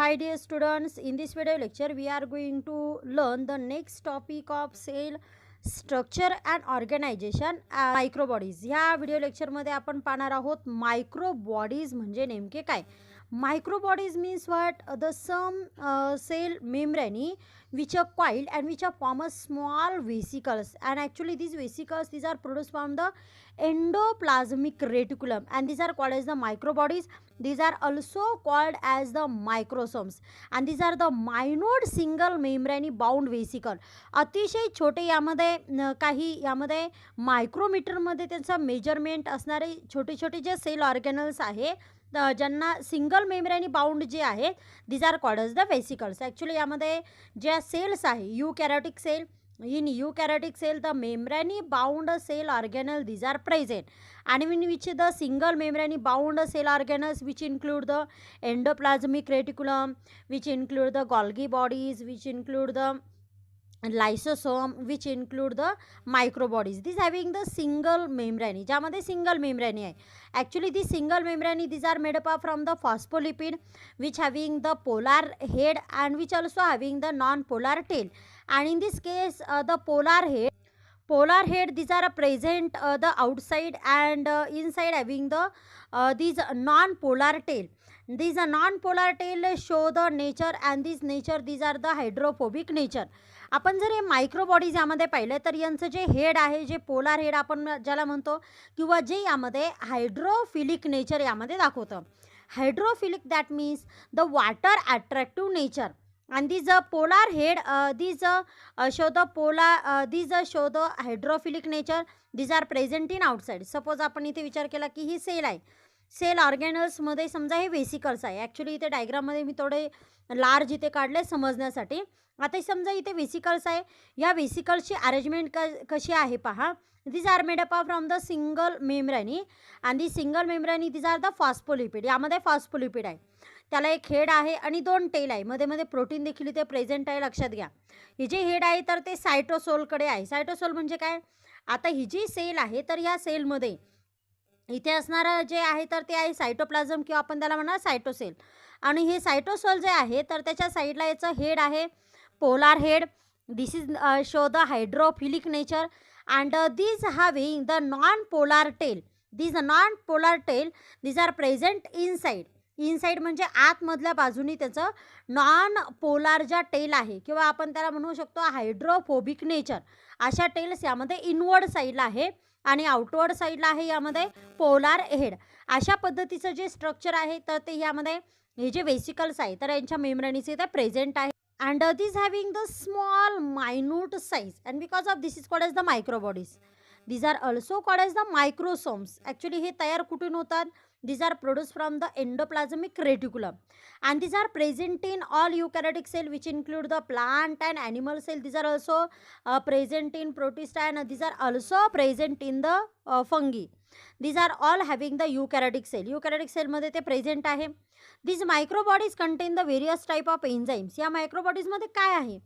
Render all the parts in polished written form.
Hi dear students, in this video lecture we are going to learn the next topic of cell structure and organization, microbodies. ह्या video लेक्चरमध्ये आपण पाहणार आहोत मायक्रोबॉडीज म्हणजे नेमके काय. Microbodies means what? The some cell membrane which are coiled and which are form a small vesicles, and actually these vesicles, these are produced from the endoplasmic reticulum, and these are called as the microbodies. These are also called as the microsomes, and these are the minute single membrane bound vesicle. अतिशय छोटे यामध्ये काही यामध्ये मायक्रोमीटरमध्ये त्यांचं measurement असणारे छोटे छोटे जे सेल ऑर्गॅनल्स आहे ज्यांना सिंगल मेम्ब्रेनी बाउंड जे आहे these are called as the vesicles. Actually यामध्ये ज्या सेल्स आहे eukaryotic cell, in eukaryotic cell the membrane bound cell organelle these are present, and in which the single membrane bound cell organelles which include the endoplasmic reticulum, which include the Golgi bodies, which include the lysosome, which include the microbodies. These having the single membrane, ज्यामध्ये single मेम्ब्रेनी आहे. Actually these single membrane these are made up from the phospholipid which having the polar head and which also having the non-polar tail, and in this case the polar head these are present the outside, and inside having the these non-polar tail. These non-polar tail show the nature, and this nature these are the hydrophobic nature. आपण जर हे मायक्रोबॉडीज यामध्ये पाहिलं तर यांचं जे head आहे, जे पोलार हेड आपण ज्याला म्हणतो, किंवा जे यामध्ये हायड्रोफिलिक नेचर यामध्ये दाखवतं. Hydrophilic that means the water attractive nature, and these polar head these show the hydrophilic nature. These are present in outside. Suppose आपण इथे विचार केला की ही सेल आहे, सेल ऑर्गॅनल्समध्ये समजा हे वेसिकल्स आहे. ॲक्च्युली इथे डायग्राममध्ये मी थोडे लार्ज इथे काढले समजण्यासाठी. आता समजा इथे वेसिकल्स आहे, या वेसिकल्सची अरेंजमेंट कशी आहे पहा. these are made up from the single membrane, and the single membrane these are the phospholipid. यामध्ये फॉस्फोलिपिड आहे, त्याला एक हेड आहे आणि दोन टेल आहे, मध्ये मध्ये प्रोटीन देखील इथे प्रेझेंट आहे, लक्षात घ्या. हे जे हेड आहे तर ते सायटोसोलकडे आहे. सायटोसोल म्हणजे काय, आता ही जी सेल आहे तर या सेलमध्ये इथे असणारं जे आहे तर ते आहे सायटोप्लाझम, किंवा आपण त्याला म्हणणार सायटोसेल. आणि हे सायटोसोल जे आहे तर त्याच्या साईडला याचं हेड आहे polar head. This is show the hydrophilic nature, and these having the non-polar tail. These non-polar tail these are present inside. Inside म्हणजे आतमधल्या बाजूनी त्याचं नॉन पोलार ज्या टेल आहे, किंवा आपण त्याला म्हणू शकतो हायड्रोफोबिक नेचर, अशा टेल्स यामध्ये इनवर्ड साईडला आहे, आणि आउटवर्ड साईडला आहे यामध्ये पोलार हेड. अशा पद्धतीचं जे स्ट्रक्चर आहे तर ते यामध्ये हे जे वेसिकल्स आहे तर यांच्या मेम्ब्रेनीचे ते प्रेझेंट आहे. And these having the small minute size, and because of this is called as the microbodies. These are also called as the microsomes. Actually हे तयार कुठून होतात, these are produced from the endoplasmic reticulum, and these are present in all eukaryotic cell which include the plant and animal cell. These are also present in protista, and these are also present in the fungi. These are all having the eukaryotic cell. Eukaryotic cell मध्ये ते present आहे. These microbodies contain the various type of enzymes. या मायक्रोबॉडीज मध्ये काय आहे,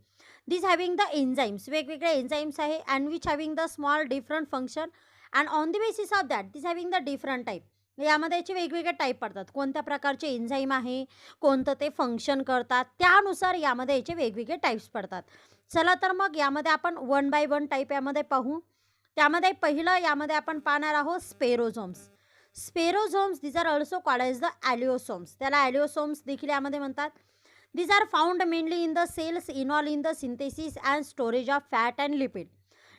these having the enzymes, वेगवेगळे enzymes आहे, and which having the small different function, and on the basis of that these having the different type. यामध्ये याचे वेगवेगळे type पडतात, कोणत्या प्रकारचे एन्झाईम आहे, कोणतं ते फंक्शन करतात, त्यानुसार यामध्ये याचे वेगवेगळे टाईप्स पडतात. चला तर मग यामध्ये आपण वन बाय वन टाईप यामध्ये पाहू. त्यामध्ये पहिलं यामध्ये आपण पाहणार आहोत स्पेरोझोम्स. स्पेरोझोम्स these are also called as the allosomes. त्याला allosomes देखील यामध्ये म्हणतात. These are found mainly in the cells involved in the synthesis and storage of fat and lipid.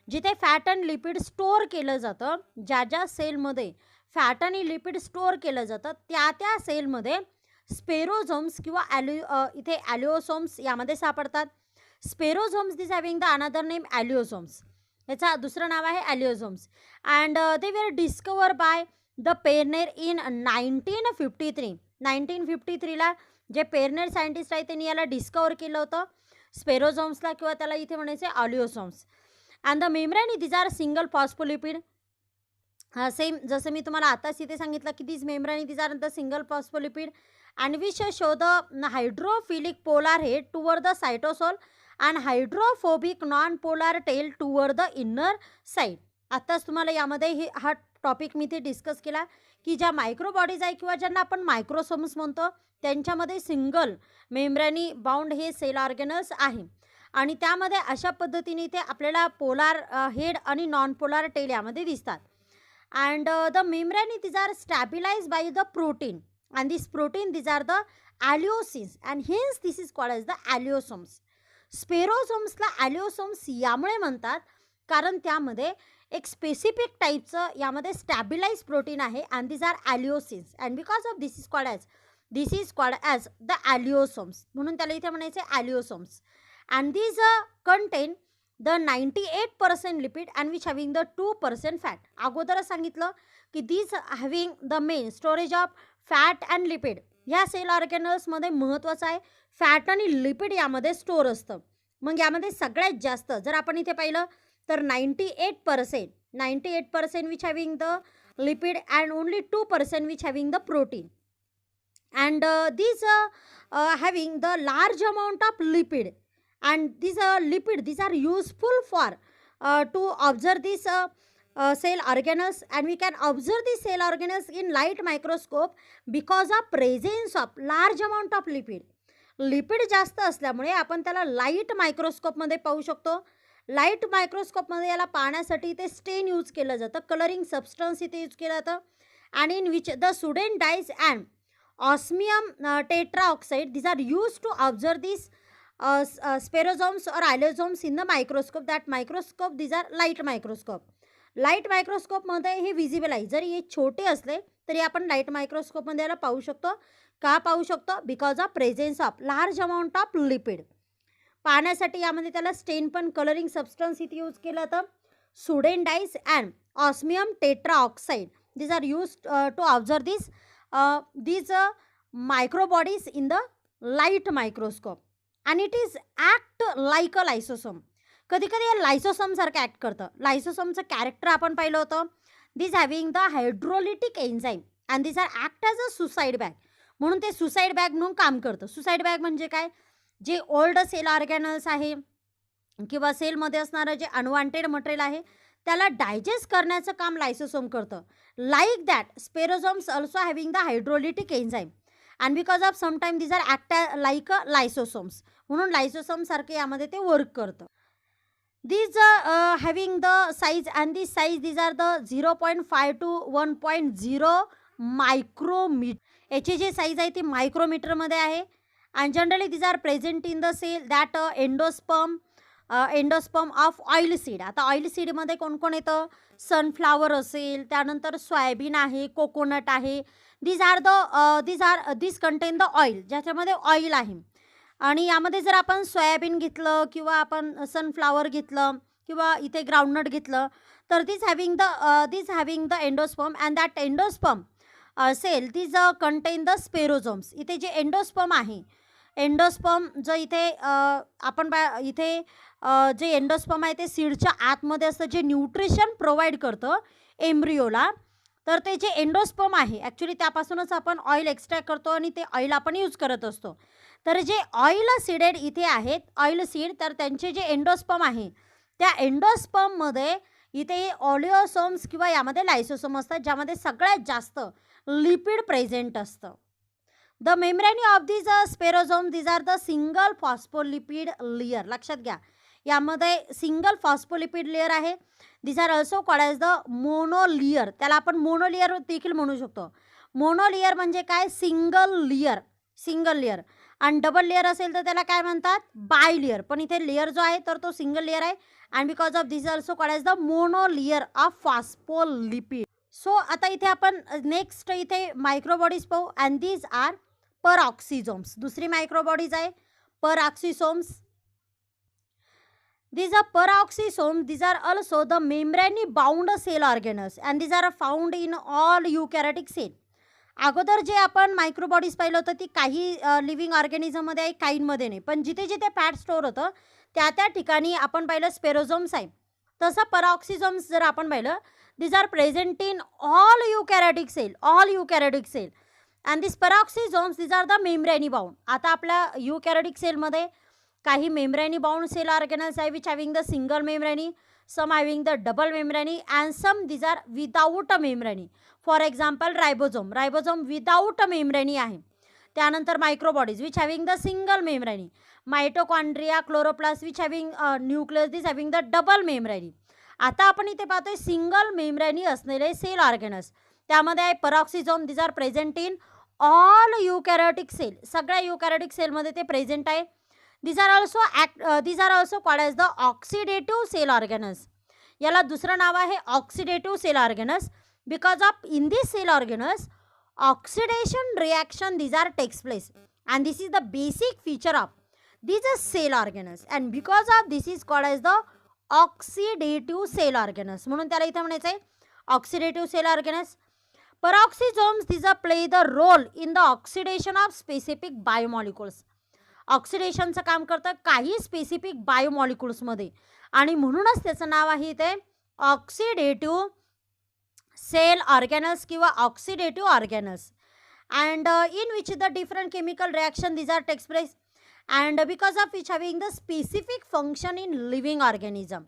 जिथे फॅट अँड लिपिड स्टोअर केलं जातं, ज्या ज्या सेलमध्ये फॅट आणि लिपिड स्टोअर केलं जातं त्या सेलमध्ये स्पेरोझोम्स किंवा इथे ॲलिओसोम्स यामध्ये सापडतात. स्पेरोझोम्स दिस हॅविंग द अनदर नेम ॲलिओसोम्स. याचा दुसरं नाव आहे ॲलिओसोम्स, अँड दे वर डिस्कवर बाय द पेरनेर इन 1953. 1953ला जे पेरनेर सायंटिस्ट आहे त्यांनी याला डिस्कवर केलं होतं स्पेरोझोम्सला, किंवा त्याला इथे म्हणायचे oleosomes. And the membrane these are single phospholipid. Same जसं मी तुम्हाला आताच इथे सांगितलं की this membrane these are the single phospholipid, and which show the hydrophilic polar head toward the cytosol and hydrophobic non-polar tail toward the inner side. आताच तुम्हाला यामध्ये हा टॉपिक मी ते डिस्कस केला की ज्या मायक्रोबॉडीज आहे किंवा ज्यांना आपण मायक्रोसोम्स म्हणतो त्यांच्यामध्ये सिंगल मेम्ब्रेनी बाउंड हे सेल ऑर्गेनल्स आहे आणि त्यामध्ये अशा पद्धतीने ते आपल्याला पोलार हेड आणि नॉन पोलार टेल यामध्ये दिसतात. And the membrane these are stabilized by the protein and this protein these are the allosomes and hence this is called as the allosomes. स्पेरोसोम्सला ॲलिओसोम्स यामुळे म्हणतात कारण त्यामध्ये एक स्पेसिफिक टाईपचं यामध्ये स्टॅबिलाइज प्रोटीन आहे and this are oleosins and because of this is called as the oleosomes म्हणून त्याला इथे म्हणायचे oleosomes. And these contain the 98% lipid and which having the 2% fat. अगोदरच सांगितलं की these having the main storage of fat and lipid. ह्या sale ऑर्गॅनल्समध्ये महत्त्वाचं आहे फॅट आणि लिपिड यामध्ये स्टोअर असतं. मग यामध्ये सगळ्यात जास्त जर आपण इथे पाहिलं तर 98% which having the lipid and only 2% which having the protein. And these having the large amount of lipid and these lipid these are useful for to observe this cell organelles and we can observe these cell organelles in light microscope because of presence of large amount of lipid. Lipid जास्त असल्यामुळे आपण त्याला light मायक्रोस्कोपमध्ये पाहू शकतो. Light मायक्रोस्कोपमध्ये याला पाहण्यासाठी ते stain use केलं जातं, कलरिंग सबस्टन्स इथे यूज केलं जातं and in which the Sudan dyes and osmium tetraoxide these are used to observe these sperosomes or allosomes in the microscope. That microscope these are light microscope. Light मायक्रोस्कोपमध्ये हे visible आहे. जरी हे छोटे असले तरी आपण लाईट मायक्रोस्कोपमध्ये याला पाहू शकतो. का पाहू शकतो? Because of presence of large amount of lipid. पाहण्यासाठी यामध्ये त्याला स्टेन पण कलरिंग सबस्टन्स इथे यूज केलं जातं. Sudan dyes and osmium tetroxide these are used to observe these microbodies in the light microscope and it is act like a lysosome. कधी कधी हे लायसोसोम सारखं ॲक्ट करतं. लायसोसोमचं कॅरेक्टर आपण पाहिलं होतं. This having the hydrolytic enzyme and this are act as a suicide bag म्हणून ते सुसाईड बॅग म्हणून काम करतं. सुसाईड बॅग म्हणजे काय? जे ओल्ड सेल ऑर्गॅनल्स आहे किंवा सेलमध्ये असणारं जे अनवॉन्टेड मटेरियल आहे त्याला डायजेस्ट करण्याचं काम लायसोसोम करतं. Like that spherosomes also having the hydrolytic enzyme and because of sometime these are act like a lysosomes म्हणून लायसोसोम सारखे यामध्ये ते वर्क करतं. These having the size and this size these are the 0.5 to 1.0 micrometer. याची जी size आहे ती मायक्रोमीटरमध्ये आहे and generally these are present in the cell that endosperm of oil seed. आता ऑइल सीडमध्ये कोण कोण येतं? सनफ्लावर असेल, त्यानंतर सोयाबीन आहे, कोकोनट आहे. these contain the oil ज्याच्यामध्ये ऑइल आहे. आणि यामध्ये जर आपण सोयाबीन घेतलं किंवा आपण सनफ्लावर घेतलं किंवा इथे ग्राउंडनट घेतलं तर this having the endosperm and that endosperm cell these contain the spherosomes. इथे जे एंडोस्पर्म आहे एंडोस्पर्म जो इथे आपण इथे जे एंडोस्पर्म आहे ते सीडच्या आतमध्ये असतं जे न्यूट्रिशन प्रोव्हाइड करतं एम्ब्रियोला. तर ते जे एंडोस्पर्म आहे ॲक्च्युली त्यापासूनच आपण ऑइल एक्स्ट्रॅक्ट करतो आणि ते ऑइल आपण यूज करत असतो. तर जे ऑइल सीडेड इथे आहेत ऑइल सीड तर त्यांचे जे एंडोस्पर्म आहे त्या एंडोस्पर्ममध्ये इथे ऑलिओसोम्स किंवा यामध्ये लायसोसोम असतात ज्यामध्ये सगळ्यात जास्त लिपिड प्रेझेंट असतं. The membrane of this spherosome these are the single phospholipid layer. लक्षात घ्या यामध्ये सिंगल फॉस्फोलिपिड लेयर आहे. This are also called as the monolayer. त्याला आपण मोनोलियर देखील म्हणू शकतो. मोनोलियर म्हणजे काय? सिंगल लेयर आणि डबल लेयर असेल तर त्याला काय म्हणतात? Bilayer. पण इथे लेयर जो आहे तर तो सिंगल लेयर आहे and because of this also called as the monolayer of phospholipid. So आता इथे आपण नेक्स्ट इथे मायक्रोबॉडीज पाहू अँड दीज आर परऑक्सिझोम्स. दुसरी मायक्रोबॉडीज आहे परऑक्सिसोम्स. These are peroxisomes. These are also the membrane bound cell organelles and these are found in all eukaryotic cell. अगोदर जे आपण मायक्रोबॉडीज पाहिलं होतं ती काही लिव्हिंग ऑर्गॅनिझममध्ये आहे काहींमध्ये नाही. पण जिथे जिथे फॅट स्टोअर होतं त्या ठिकाणी आपण पाहिलं स्पेरोझोम्स आहे. तसं परऑक्सिझोम्स जर आपण पाहिलं these are present in all eukaryotic cell and these peroxisomes these are the membrane bound. आता आपल्या eukaryotic सेलमध्ये काही मेम्ब्रेनी बाउंड सेल ऑर्गेनल्स आहे which having the single membrane, some having the double membrane and some these are without a membrane. For example ribosome without a membrane आहे. त्यानंतर microbodies which having the single membrane, mitochondria, chloroplast which having nucleus this having the double membrane. आता आपण इथे पाहतोय single मेम्ब्रेनी असलेले sale organelles. त्यामध्ये आहे peroxisome, these are present in all eukaryotic cell, सगळ्या युकॅरियोटिक सेलमध्ये ते प्रेझेंट आहे. these are also called as the oxidative cell organelles. याला दुसरं नाव आहे oxidative cell organelles. Because of in this cell organelles oxidation reaction these are takes place, and this is the basic feature of these cell organelles, and because of this is called as the oxidative cell organelles. म्हणून त्याला इथे म्हणायचं आहे oxidative cell organelles. Peroxisomes these are play the role in the oxidation of specific biomolecules. ऑक्सिडेशनचं काम करतं काही specific बायोमॉलिक्युल्समध्ये, आणि म्हणूनच त्याचं नाव आहे इथे ऑक्सिडेटिव्ह सेल ऑर्गॅनल्स किंवा oxidative organelles. And in which the different chemical reaction these are takes place, and because of which having the specific function in living organism.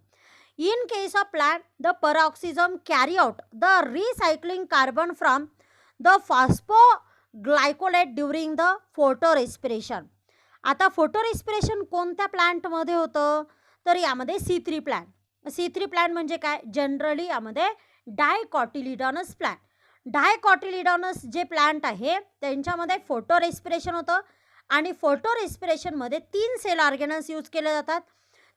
In case of plant, the peroxisome carry out the recycling carbon from the phosphoglycolate during the photorespiration. आता फोटोरेस्पिरेशन कोणत्या प्लांटमध्ये होतं, तर यामध्ये C3 plant. C3 plant म्हणजे काय, generally यामध्ये डायकॉटिलिडॉनस plant. डायकॉटिलिडॉनस जे प्लांट आहे त्यांच्यामध्ये फोटोरेस्पिरेशन होतं, आणि फोटोरेस्पिरेशनमध्ये 3 सेल ऑर्गेनल्स यूज केले जातात.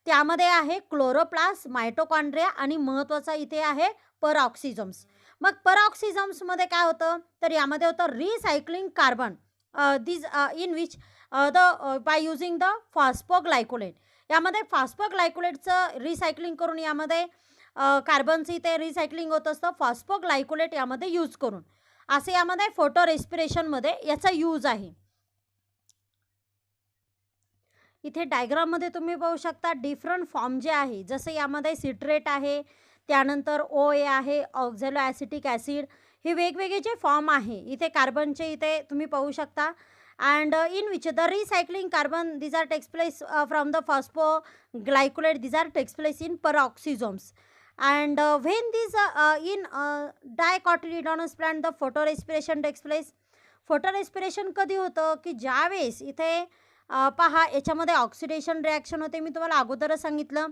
त्यामध्ये आहे क्लोरोप्लास्ट, मायटोकॉन्ड्रिया, आणि महत्त्वाचा इथे आहे पराक्सिझोम्स. मग पराक्सिझोम्समध्ये काय होतं, तर यामध्ये होतं recycling carbon this in which by using the phosphoglycolate. यामध्ये फॉस्फोग्लायकोलेटचं रिसायकलिंग करून यामध्ये कार्बनचं इथे रिसायकलिंग होत असतं फॉस्फोग्लायकोलेट यामध्ये यूज करून. असे यामध्ये फोटो रेस्पिरेशनमध्ये याचा यूज आहे. इथे डायग्राममध्ये तुम्ही पाहू शकता डिफरंट फॉर्म जे आहे, जसं यामध्ये सिट्रेट आहे, त्यानंतर OA आहे, ऑक्झॅलो ॲसिटिक ॲसिड, हे वेगवेगळे जे फॉर्म आहे इथे कार्बनचे इथे तुम्ही पाहू शकता. and in which the recycling carbon these are takes place from the phosphoglycolate these are takes place in peroxisomes. And when these in dicotyledonous plant the photorespiration takes place. फोटोरेस्पिरेशन कधी होतं की ज्यावेळेस इथे पहा याच्यामध्ये ऑक्सिडेशन रिॲक्शन होते, मी तुम्हाला अगोदरच सांगितलं.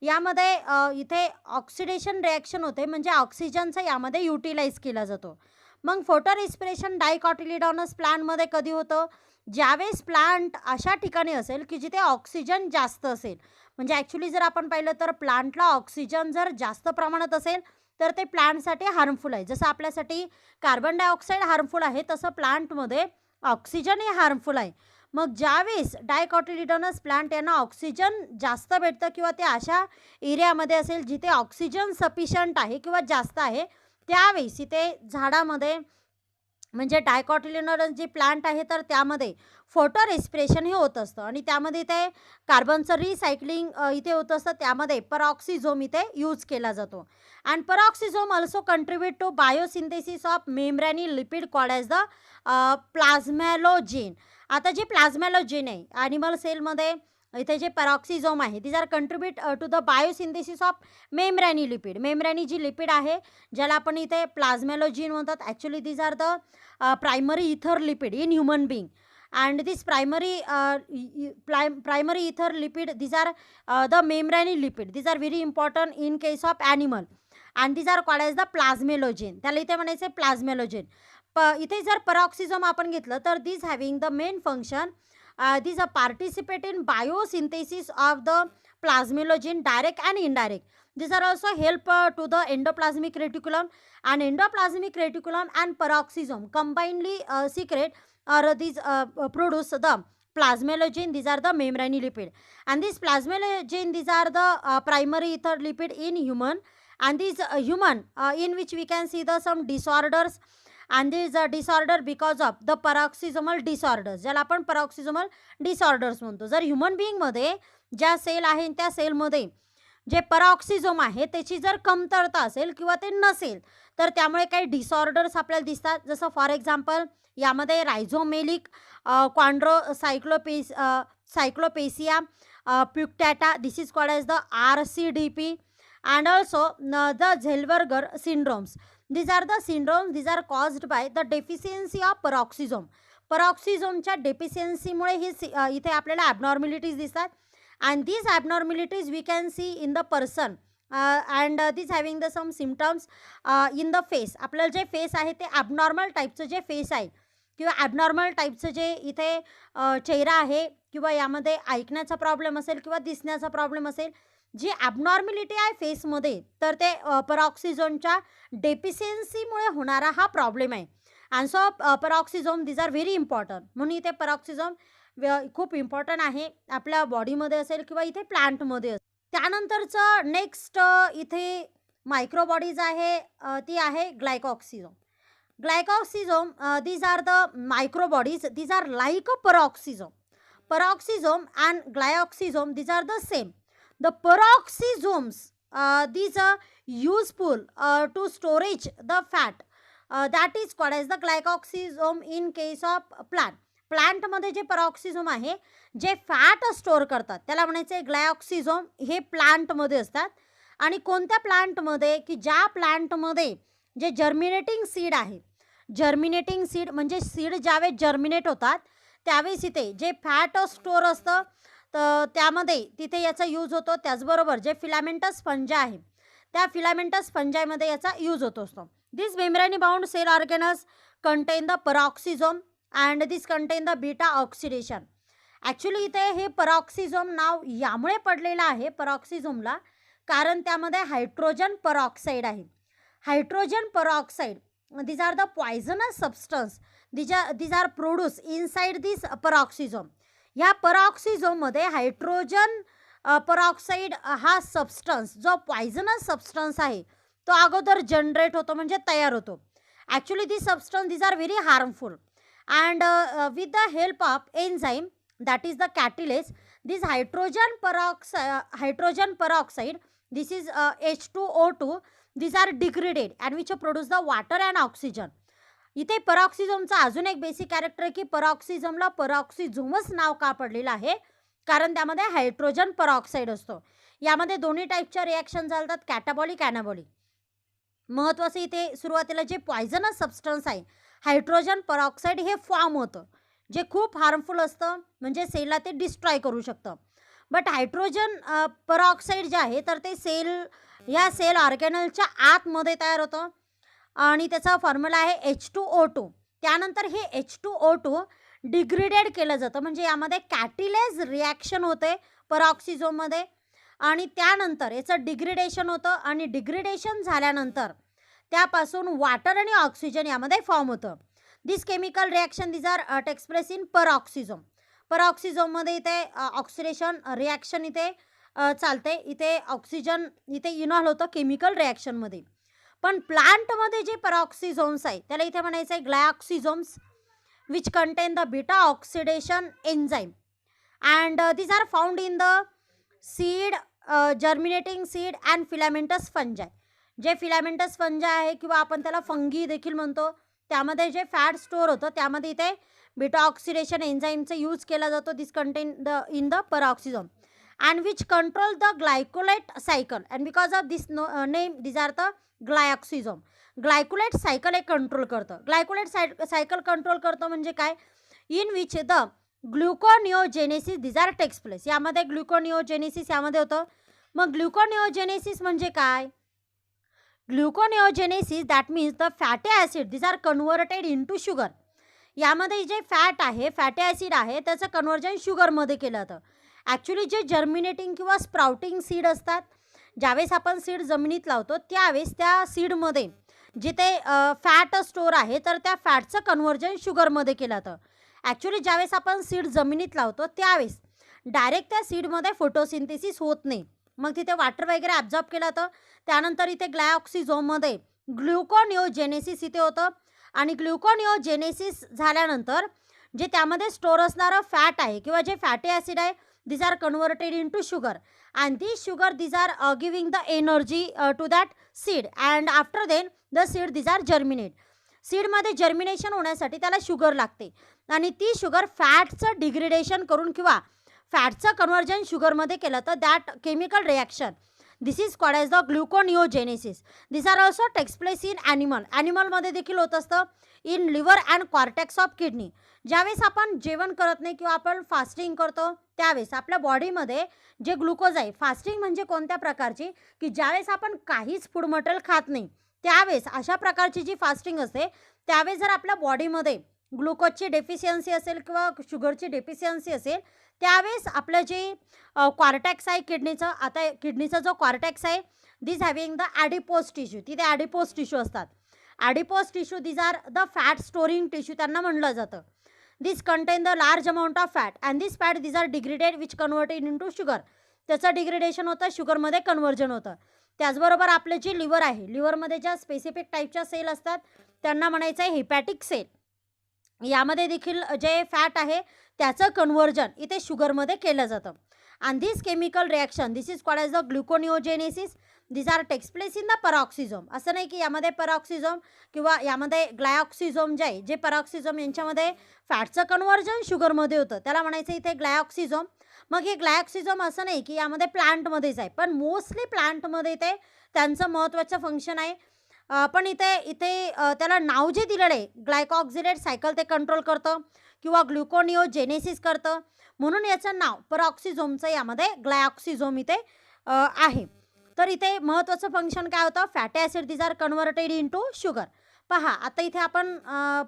यामध्ये इथे ऑक्सिडेशन रिॲक्शन होते म्हणजे ऑक्सिजनचा यामध्ये युटिलाइज केला जातो. मग फोटोरेस्पिरेशन डायकॉटिलिडॉनस प्लांटमध्ये कधी होतं, ज्यावेळेस प्लांट अशा ठिकाणी असेल की जिथे ऑक्सिजन जास्त असेल. म्हणजे ॲक्च्युली जर आपण पाहिलं तर प्लांटला ऑक्सिजन जर जास्त प्रमाणात असेल तर ते प्लांटसाठी हार्मफुल आहे. जसं आपल्यासाठी कार्बन डायऑक्साईड हार्मफुल आहे तसं प्लांटमध्ये ऑक्सिजन हे हार्मफुल आहे. मग ज्यावेळेस डायकॉटिलिडॉनस प्लांट यांना ऑक्सिजन जास्त भेटतं किंवा ते अशा एरियामध्ये असेल जिथे ऑक्सिजन सफिशियंट आहे किंवा जास्त आहे, त्यावेळेस इथे झाडामध्ये म्हणजे डायकॉटिलिडॉनस जे प्लांट आहे तर त्यामध्ये फोटोरेस्पिरेशन हे होत असतं, आणि त्यामध्ये इथे कार्बनचं रिसायकलिंग इथे होत असतं. त्यामध्ये पराक्सिझोम इथे यूज केला जातो. And peroxisome also contribute to biosynthesis of membrane lipid called as the plasmalogen. आता जे प्लाझ्मॅलोजेन आहे ॲनिमल सेलमध्ये इथे जे पराक्सिझोम आहे these are contribute to the biosynthesis of membrane lipid. Membrane जी लिपिड आहे ज्याला आपण इथे प्लाझ्मॅलोजीन म्हणतात, actually these are the primary ether lipid in human being. and this primary ether lipid these are the membrane lipid, these are very important in case of animal, and these are called as the plasmalogen. त्याला इथे म्हणायचे प्लाझ्मॅलोजेन. इथे जर पराक्सिझोम आपण घेतलं तर this having the main function these are participate in biosynthesis of the plasmalogen direct and indirect. These are also help to the endoplasmic reticulum, and endoplasmic reticulum and peroxisome combinedly secrete or these produce the plasmalogen. These are the membrane lipid, and this plasmalogen these are the primary ether lipid in human, and these human in which we can see the some disorders, and this disorder because of the paroxysmal disorders, ज्याला आपण paroxysmal disorders म्हणतो. जर human बिईंगमध्ये ज्या sale आहे त्या सेलमध्ये जे peroxisome आहे त्याची जर कमतरता असेल किंवा ते नसेल तर त्यामुळे काही डिसऑर्डर्स आपल्याला दिसतात. जसं फॉर एक्झाम्पल यामध्ये रायझोमेलिक सायक्लोपेसिया, Puctata, this is called as the RCDP, and also the Zellweger syndromes. These are the syndromes, these are caused by the deficiency of peroxisome. Peroxisome deficiency मुळे हे इथे आपल्याला abnormalities दिसतात, and these abnormalities we can see in the person and this having the some symptoms in the face. आपल्याला जे face आहे ते abnormal टाईपचं जे फेस आहे किंवा ॲबनॉर्मल टाईपचं जे इथे चेहरा आहे किंवा यामध्ये ऐकण्याचा प्रॉब्लेम असेल किंवा दिसण्याचा प्रॉब्लेम असेल, जी ॲबनॉर्मॅलिटी आहे फेसमध्ये, तर ते पेरॉक्सिझोमच्या डेफिशियन्सीमुळे होणारा हा प्रॉब्लेम आहे. And so peroxisome these are very important. म्हणून इथे पेरॉक्सिझोम खूप इम्पॉर्टंट आहे आपल्या बॉडीमध्ये असेल किंवा इथे प्लांटमध्ये असेल. त्यानंतरचं नेक्स्ट इथे मायक्रोबॉडीज आहे, ती आहे ग्लायकॉक्सिझोम. Glycoxysome, these are the microbodies, these are like a peroxisome. Peroxisome and glyoxysome, these are the same. The peroxisomes, these are useful to storage the fat, that is called as the glycoxysome in case of plant. प्लांटमध्ये जे पेरॉक्सिझोम आहे जे fat store करतात त्याला म्हणायचं आहे ग्लायॉक्सिझोम. हे प्लांटमध्ये असतात. आणि कोणत्या प्लांटमध्ये, की ज्या प्लांटमध्ये जे जर्मिनेटिंग सीड आहे, जर्मिनेटिंग सीड म्हणजे सीड ज्यावेळेस जर्मिनेट होतात त्यावेळेस इथे जे फॅट स्टोअर असतं तर त्यामध्ये तिथे याचा यूज होतो. त्याचबरोबर जे फिलामेंटस फंजा आहे त्या फिलामेंटस फंजामध्ये याचा यूज होतो असतो. This membrane bound cell organelles contain the peroxisome and this contain the beta oxidation. Actually इथे हे पेरॉक्सिझोम नाव यामुळे पडलेलं आहे पेरॉक्सिझोमला कारण त्यामध्ये हायड्रोजन पेरॉक्साईड आहे. Hydrogen peroxide, these are the poisonous substance, these are produced inside this peroxisome. या पेरॉक्सिझोममध्ये हायड्रोजन पेरॉक्साईड हा सबस्टन्स जो पॉयझनस सबस्टन्स आहे तो अगोदर जनरेट होतो म्हणजे तयार होतो. Actually this substance these are very harmful and with the help of enzyme that is the catalase this hydrogen peroxide, this is H2O2, these are degraded and which produce the water and oxygen. इथे पेरॉक्सिझोमचा अजून एक basic character आहे की पेरॉक्सिझोमला पेरॉक्सिझोमच नाव का पडलेलं आहे कारण त्यामध्ये हायड्रोजन पेरॉक्साईड असतो. यामध्ये दोन्ही टाईपच्या रिॲक्शन चालतात, कॅटाबॉलिक ॲनाबॉलिक. महत्त्वाचं इथे सुरुवातीला जे पॉयझनस सबस्टन्स आहे हायड्रोजन पेरॉक्साईड हे फॉर्म होतं जे खूप हार्मफुल असतं म्हणजे सेलला ते डिस्ट्रॉय करू शकतं. बट हायड्रोजन पेरॉक्साईड जे आहे तर ते या सेल ऑर्गॅनलच्या आतमध्ये तयार होतं आणि त्याचा फॉर्म्युला आहे H2O2. त्यानंतर हे H2O2 डिग्रेडेड केलं जातं म्हणजे यामध्ये कॅटिलेज रिॲक्शन होते पेरॉक्सिझोममध्ये आणि त्यानंतर याचं डिग्रेडेशन होतं आणि डिग्रेडेशन झाल्यानंतर त्यापासून वॉटर आणि ऑक्सिजन यामध्ये फॉर्म होतं. This chemical reaction these are takes place in peroxisome. पेरॉक्सिझोममध्ये इथे ऑक्सिडेशन रिॲक्शन इथे चालते, इथे ऑक्सिजन इथे इन्व्हॉल्व होतं केमिकल रिॲक्शनमध्ये. पण प्लांटमध्ये जे पेरॉक्सिझोम्स आहे त्याला इथे म्हणायचं आहे glyoxysomes which contain the beta oxidation enzyme and these are found in the seed, germinating seed and filamentous fungi. जे फिलामेंटस फंजाय आहे किंवा आपण त्याला फंगी देखील म्हणतो त्यामध्ये जे फॅट स्टोअर होतं त्यामध्ये इथे बीटा ऑक्सिडेशन एन्झाईमचा यूज केला जातो. This contain in the peroxisome and which control the glycolate cycle and because of this name these are the glyoxysome. Glycolate cycle हे कंट्रोल करतं. ग्लायकोलेट सायकल कंट्रोल करतं म्हणजे काय, in which the gluconeogenesis these are takes place. यामध्ये gluconeogenesis यामध्ये होतं. मग gluconeogenesis म्हणजे काय, gluconeogenesis that means the fatty acid these are converted into sugar. यामध्ये जे फॅट आहे फॅटी ॲसिड आहे त्याचं कन्व्हर्जन शुगरमध्ये केलं जातं. ॲक्च्युली जे जर्मिनेटिंग किंवा स्प्राउटिंग सीड असतात ज्यावेळेस आपण सीड जमिनीत लावतो त्यावेळेस त्या सीडमध्ये जिथे फॅट स्टोअर आहे तर त्या फॅटचं कन्व्हर्जन शुगरमध्ये केलं जातं. ॲक्च्युली ज्यावेळेस आपण सीड जमिनीत लावतो त्यावेळेस डायरेक्ट त्या सीडमध्ये फोटोसिंथेसिस होत नाही, मग तिथे वॉटर वगैरे ॲब्झॉर्ब केलं जातं. त्यानंतर इथे ग्लायऑक्सिझोममध्ये ग्लुकोनिओजेनेसिस इथे होतं आणि ग्लुकोनिओजेनेसिस झाल्यानंतर जे त्यामध्ये स्टोअर असणारं फॅट आहे किंवा जे फॅटी ॲसिड आहे these are converted into sugar and this sugar these are giving the energy to that seed and after then the seed these are germinate. सीडमध्ये जर्मिनेशन होण्यासाठी त्याला शुगर लागते आणि ती शुगर फॅटचं डिग्रेडेशन करून किंवा फॅटचं कन्व्हर्जन शुगरमध्ये केलं तर that chemical reaction this is called as the gluconeogenesis. This are also takes place in ॲनिमलमध्ये देखील होत असतं. In liver and cortex of kidney. ज्यावेळेस आपण जेवण करत नाही किंवा आपण फास्टिंग करतो त्यावेळेस आपल्या बॉडीमध्ये जे ग्लुकोज आहे, फास्टिंग म्हणजे कोणत्या प्रकारची, की ज्यावेळेस आपण काहीच फूड मटेरियल खात नाही त्यावेळेस अशा प्रकारची जी फास्टिंग असते त्यावेळेस जर आपल्या बॉडीमध्ये ग्लुकोजची डेफिशियन्सी असेल किंवा शुगरची डेफिशियन्सी असेल त्यावेळेस आपलं जे कॉर्टेक्स आहे किडनीचं, आता किडनीचा जो कॉर्टेक्स आहे this having the adipose tissue, तिथे ॲडिपोज टिश्यू असतात. Adipose tissue this are the fat storing tissue त्यांना म्हणलं जातं. This contain the large amount of fat and this fat this are degraded which converted in to sugar. त्याचं degradation होतं, शुगरमध्ये conversion होतं. त्याचबरोबर आपले जे लिव्हर आहे, लिव्हरमध्ये ज्या स्पेसिफिक टाईपच्या सेल असतात त्यांना म्हणायचं आहे हेपॅटिक सेल. यामध्ये देखील जे फॅट आहे त्याचं कन्व्हर्जन इथे शुगरमध्ये केलं जातं. And this chemical reaction this is called as the gluconeogenesis. This are takes place in the peroxisome. असं नाही की यामध्ये परॉक्सिझोम किंवा यामध्ये ग्लायऑक्सिझोम जे आहे, जे परॉक्सिझोम यांच्यामध्ये फॅटचं कन्व्हर्जन शुगरमध्ये होतं त्याला म्हणायचं इथे ग्लायऑक्सिझोम. मग हे ग्लायऑक्सिझोम असं नाही की यामध्ये प्लांटमध्येच आहे, पण मोस्टली प्लांटमध्ये ते त्यांचं महत्त्वाचं फंक्शन आहे. पण इथे इथे त्याला नाव जे दिलेलं आहे ग्लायकॉक्सिलेट सायकल ते कंट्रोल करतं किंवा ग्लुकोनिओजेनेसिस करतं, म्हणून याचं नाव परॉक्सिझोमचं यामध्ये ग्लायऑक्सिझोम इथे आहे. तर इथे महत्त्वाचं फंक्शन काय होतं, fatty acid this are converted in to sugar. पहा आता इथे आपण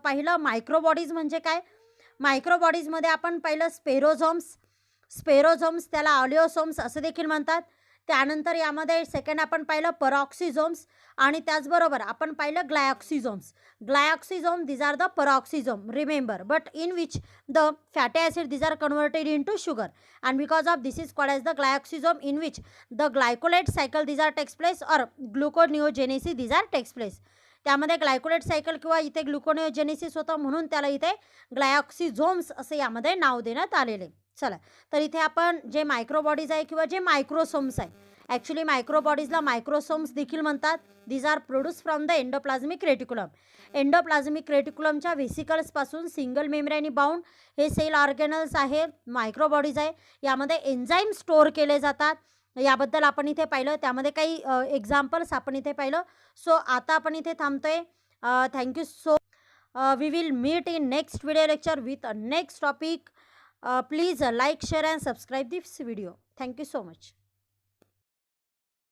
पाहिलं मायक्रोबॉडीज म्हणजे काय. मायक्रोबॉडीजमध्ये आपण पाहिलं स्पेरोझोम्स त्याला ऑलिओसोम्स असं देखील म्हणतात. त्यानंतर यामध्ये सेकंड आपण पाहिलं परॉक्सिझोम्स आणि त्याचबरोबर आपण पाहिलं glyoxysome this are the peroxisome remember, but in which the fatty acid this are converted in to sugar and because of this is called as the glyoxysome in which the glycolate cycle this are takes place और gluconeogenesis this are takes place. त्यामध्ये glycolate cycle किंवा इथे ग्लुकोनिओजेनेसिस होतं म्हणून त्याला इथे ग्लायऑक्सिझोम्स असं यामध्ये नाव देण्यात आलेले. चला तर इथे आपण जे मायक्रोबॉडीज आहे किंवा जे मायक्रोसोम्स आहे, ॲक्च्युली मायक्रोबॉडीजला मायक्रोसोम्स देखील म्हणतात. These are produce from the endoplasmic reticulum. Endoplasmic रेटिक्युलमच्या व्हेसिकल्सपासून सिंगल मेम्ब्रेनी बाउंड हे सेल ऑर्गॅनल्स आहे, मायक्रोबॉडीज आहे. यामध्ये एन्झाईम स्टोअर केले जातात. याबद्दल आपण इथे पाहिलं, त्यामध्ये काही एक्झाम्पल्स आपण इथे पाहिलं. सो आता आपण इथे थांबतोय. Thank you so. We will meet in next video lecture with a next topic. Please like, share and subscribe this video. Thank you so much.